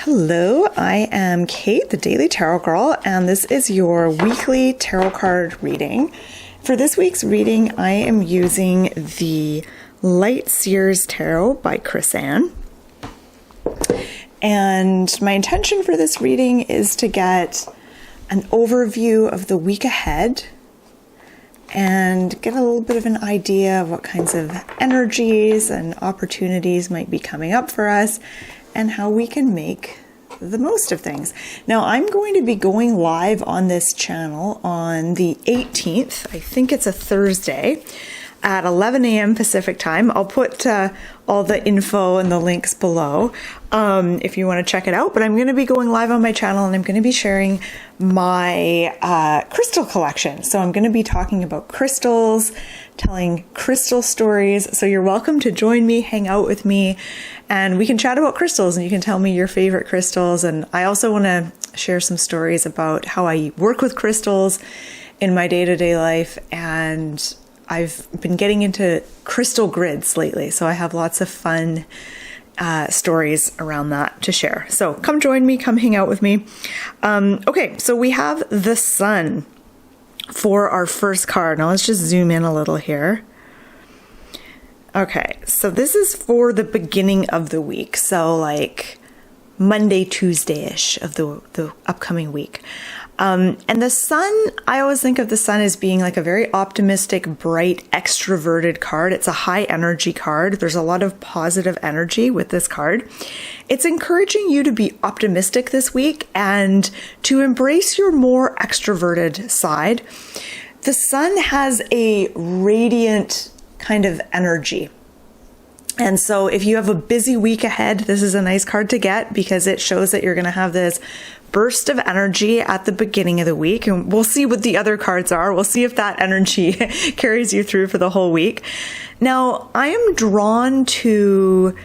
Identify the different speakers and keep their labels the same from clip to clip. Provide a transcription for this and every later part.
Speaker 1: Hello, I am Kate, the Daily Tarot Girl, and this is your weekly tarot card reading. For this week's reading, I am using the Light Seers Tarot by Chris-Anne. And my intention for this reading is to get an overview of the week ahead and get a little bit of an idea of what kinds of energies and opportunities might be coming up for us and how we can make the most of things. Now, I'm going to be going live on this channel on the 18th. I think it's a Thursday at 11 a.m. Pacific time. I'll put all the info and the links below if you want to check it out. But I'm going to be going live on my channel and I'm going to be sharing my crystal collection. So I'm going to be talking about crystals, telling crystal stories. So you're welcome to join me, hang out with me, and we can chat about crystals and you can tell me your favorite crystals. And I also want to share some stories about how I work with crystals in my day-to-day life. And I've been getting into crystal grids lately, so I have lots of fun stories around that to share. So come join me, come hang out with me. Okay, so we have the sun for our first card. Now let's just zoom in a little here. Okay, so this is for the beginning of the week, so like Monday, Tuesday-ish of the upcoming week. And the sun, I always think of the sun as being like a very optimistic, bright, extroverted card. It's a high energy card. There's a lot of positive energy with this card. It's encouraging you to be optimistic this week and to embrace your more extroverted side. The sun has a radiant kind of energy. And so if you have a busy week ahead, this is a nice card to get because it shows that you're going to have this burst of energy at the beginning of the week. And we'll see what the other cards are. We'll see if that energy carries you through for the whole week. Now, I am drawn to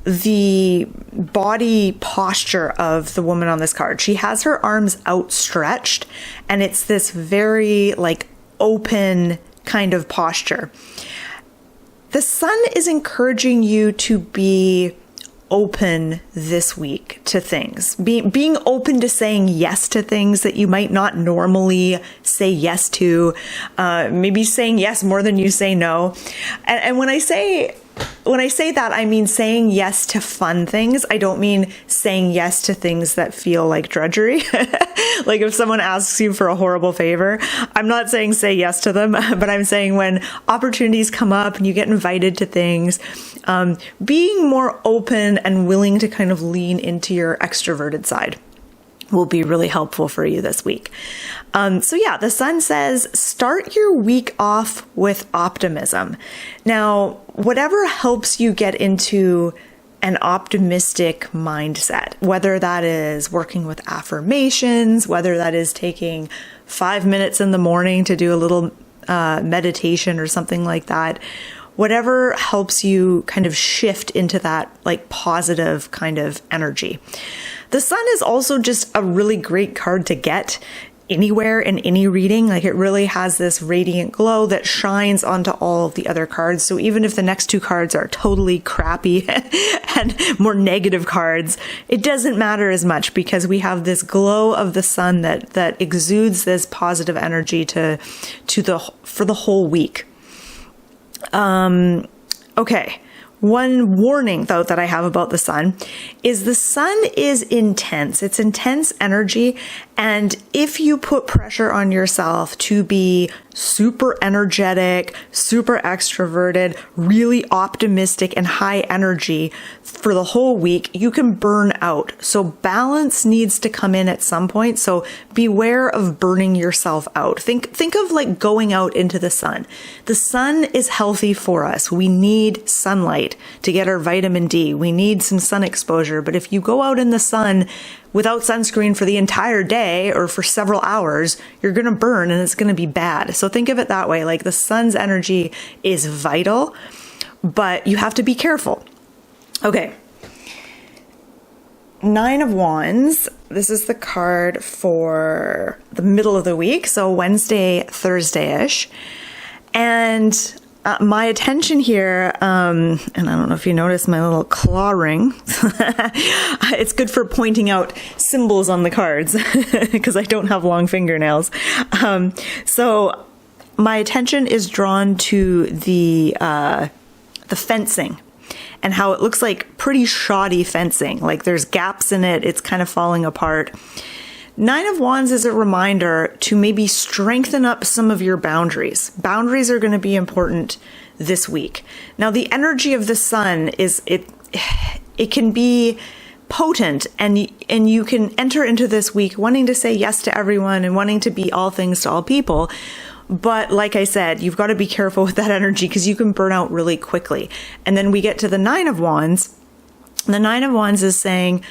Speaker 1: the body posture of the woman on this card. She has her arms outstretched and it's this very like open kind of posture. The sun is encouraging you to be open this week to things, being open to saying yes to things that you might not normally say yes to, maybe saying yes more than you say no. And when I say that, I mean saying yes to fun things. I don't mean saying yes to things that feel like drudgery. Like if someone asks you for a horrible favor, I'm not saying say yes to them, but I'm saying when opportunities come up and you get invited to things, being more open and willing to kind of lean into your extroverted side will be really helpful for you this week. So yeah, the sun says, start your week off with optimism. Now, whatever helps you get into an optimistic mindset, whether that is working with affirmations, whether that is taking 5 minutes in the morning to do a little meditation or something like that, whatever helps you kind of shift into that like positive kind of energy. The sun is also just a really great card to get anywhere in any reading. Like it really has this radiant glow that shines onto all of the other cards. So even if the next two cards are totally crappy and more negative cards, it doesn't matter as much because we have this glow of the sun that exudes this positive energy for the whole week. Okay. One warning, though, that I have about the sun is the sun is intense. It's intense energy. And if you put pressure on yourself to be super energetic, super extroverted, really optimistic and high energy for the whole week, you can burn out. So balance needs to come in at some point. So beware of burning yourself out. Think of like going out into the sun. The sun is healthy for us. We need sunlight to get our vitamin D. We need some sun exposure. But if you go out in the sun without sunscreen for the entire day or for several hours, you're going to burn and it's going to be bad. So think of it that way. Like the sun's energy is vital, but you have to be careful. Okay. 9 of Wands. This is the card for the middle of the week. So Wednesday, Thursday-ish. And my attention here, and I don't know if you noticed my little claw ring. It's good for pointing out symbols on the cards because I don't have long fingernails. So my attention is drawn to the fencing and how it looks like pretty shoddy fencing. Like there's gaps in it. It's kind of falling apart. Nine of Wands is a reminder to maybe strengthen up some of your boundaries. Boundaries are going to be important this week. Now, the energy of the sun is it can be potent, and you can enter into this week wanting to say yes to everyone and wanting to be all things to all people. But like I said, you've got to be careful with that energy because you can burn out really quickly. And then we get to the Nine of Wands. The Nine of Wands is saying,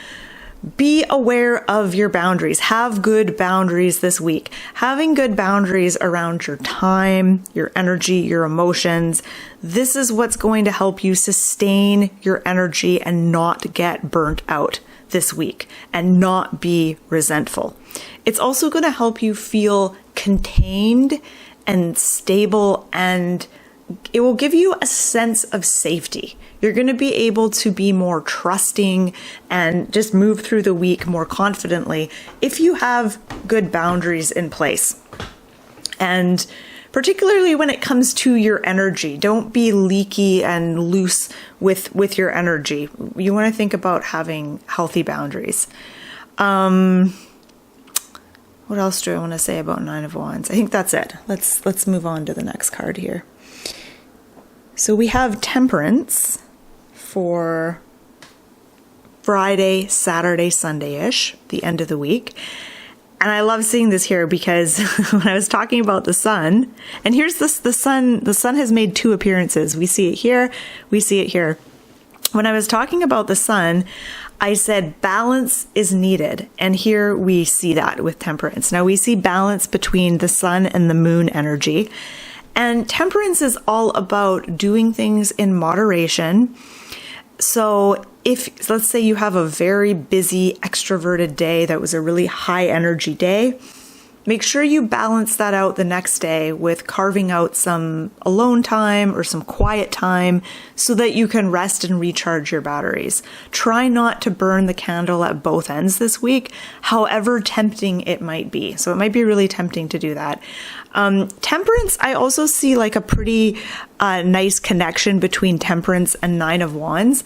Speaker 1: be aware of your boundaries. Have good boundaries this week. Having good boundaries around your time, your energy, your emotions. This is what's going to help you sustain your energy and not get burnt out this week and not be resentful. It's also going to help you feel contained and stable, and it will give you a sense of safety. You're going to be able to be more trusting and just move through the week more confidently if you have good boundaries in place. And particularly when it comes to your energy, don't be leaky and loose with your energy. You want to think about having healthy boundaries. What else do I want to say about Nine of Wands? I think that's it. Let's move on to the next card here. So we have Temperance for Friday, Saturday, Sunday-ish, the end of the week. And I love seeing this here because when I was talking about the sun, and here's the sun has made two appearances. We see it here, we see it here. When I was talking about the sun, I said balance is needed. And here we see that with Temperance. Now we see balance between the sun and the moon energy. And Temperance is all about doing things in moderation. So if, let's say you have a very busy, extroverted day that was a really high energy day, make sure you balance that out the next day with carving out some alone time or some quiet time so that you can rest and recharge your batteries. Try not to burn the candle at both ends this week, however tempting it might be. So it might be really tempting to do that. Temperance, I also see like a pretty nice connection between Temperance and Nine of Wands.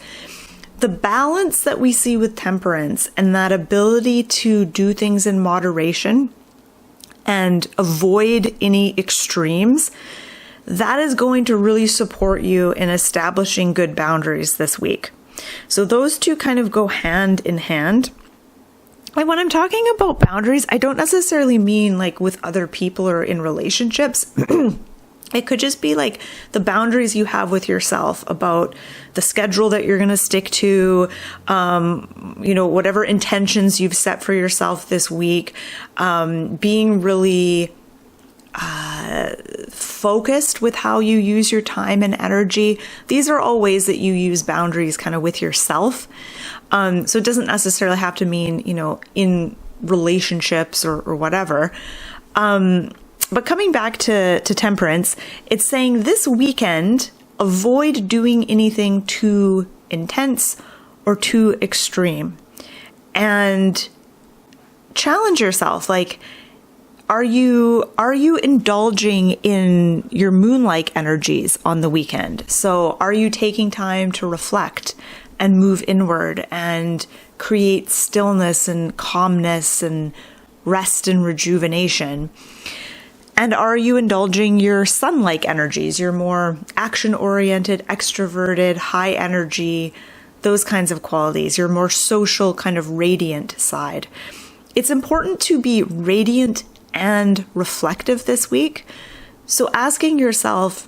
Speaker 1: The balance that we see with Temperance and that ability to do things in moderation and avoid any extremes, that is going to really support you in establishing good boundaries this week. So those two kind of go hand in hand. And when I'm talking about boundaries, I don't necessarily mean like with other people or in relationships. It could just be like the boundaries you have with yourself about the schedule that you're going to stick to, whatever intentions you've set for yourself this week, being really focused with how you use your time and energy. These are all ways that you use boundaries kind of with yourself. So it doesn't necessarily have to mean, in relationships or whatever. But coming back to Temperance, it's saying this weekend, avoid doing anything too intense or too extreme and challenge yourself. Like, are you indulging in your moon-like energies on the weekend? So are you taking time to reflect and move inward and create stillness and calmness and rest and rejuvenation? And are you indulging your sun-like energies, your more action-oriented, extroverted, high energy, those kinds of qualities, your more social kind of radiant side? It's important to be radiant and reflective this week. So asking yourself,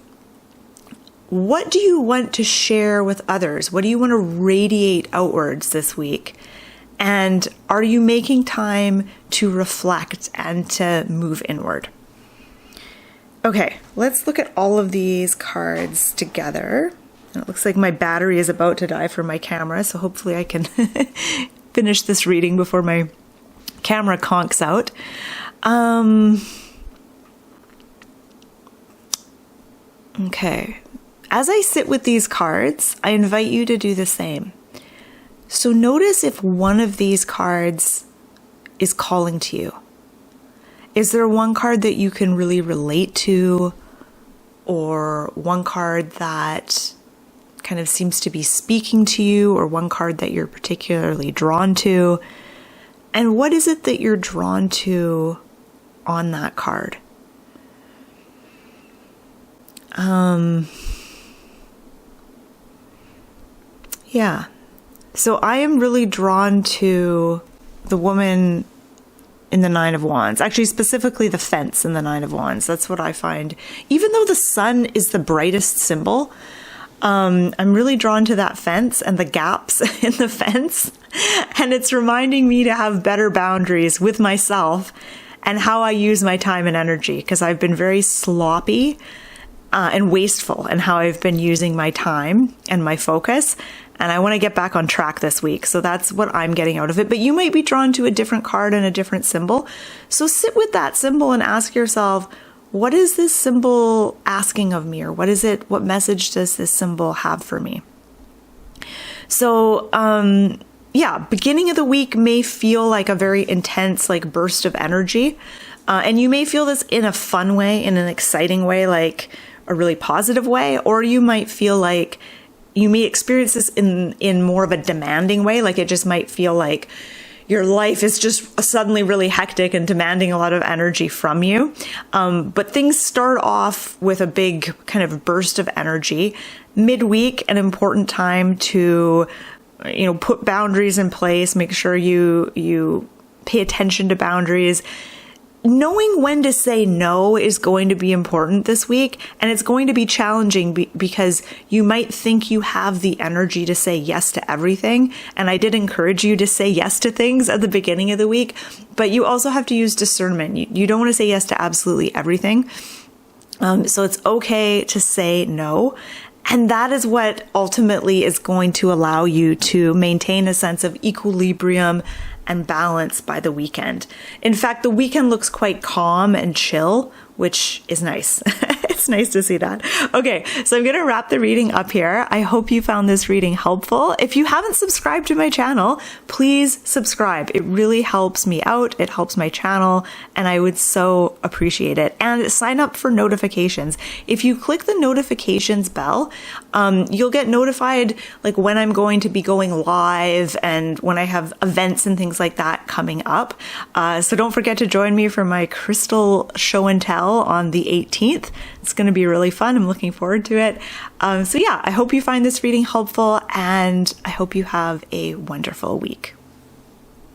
Speaker 1: what do you want to share with others? What do you want to radiate outwards this week? And are you making time to reflect and to move inward? Okay, let's look at all of these cards together. And it looks like my battery is about to die for my camera, so hopefully I can finish this reading before my camera conks out. Okay. As I sit with these cards, I invite you to do the same. So notice if one of these cards is calling to you. Is there one card that you can really relate to, or one card that kind of seems to be speaking to you, or one card that you're particularly drawn to? And what is it that you're drawn to on that card? Yeah. So I am really drawn to the woman in the Nine of Wands. Actually, specifically the fence in the Nine of Wands. That's what I find. Even though the sun is the brightest symbol, I'm really drawn to that fence and the gaps in the fence. And it's reminding me to have better boundaries with myself and how I use my time and energy, because I've been very sloppy and wasteful in how I've been using my time and my focus. And I want to get back on track this week. So that's what I'm getting out of it. But you might be drawn to a different card and a different symbol. So sit with that symbol and ask yourself, what is this symbol asking of me? Or what is it? What message does this symbol have for me? So, beginning of the week may feel like a very intense, like burst of energy. And you may feel this in a fun way, in an exciting way, like a really positive way. Or you might feel like you may experience this in more of a demanding way. Like it just might feel like your life is just suddenly really hectic and demanding a lot of energy from you. But things start off with a big kind of burst of energy. Midweek, an important time to, put boundaries in place, make sure you pay attention to boundaries. Knowing when to say no is going to be important this week, and it's going to be challenging because you might think you have the energy to say yes to everything. And I did encourage you to say yes to things at the beginning of the week, but you also have to use discernment. You don't want to say yes to absolutely everything. So it's okay to say no. And that is what ultimately is going to allow you to maintain a sense of equilibrium and balance by the weekend. In fact, the weekend looks quite calm and chill, which is nice. It's nice to see that. Okay, so I'm going to wrap the reading up here. I hope you found this reading helpful. If you haven't subscribed to my channel, please subscribe. It really helps me out. It helps my channel, and I would so appreciate it. And sign up for notifications. If you click the notifications bell, you'll get notified like when I'm going to be going live and when I have events and things like that coming up. So don't forget to join me for my crystal show and tell on the 18th. It's going to be really fun. I'm looking forward to it. I hope you find this reading helpful, and I hope you have a wonderful week.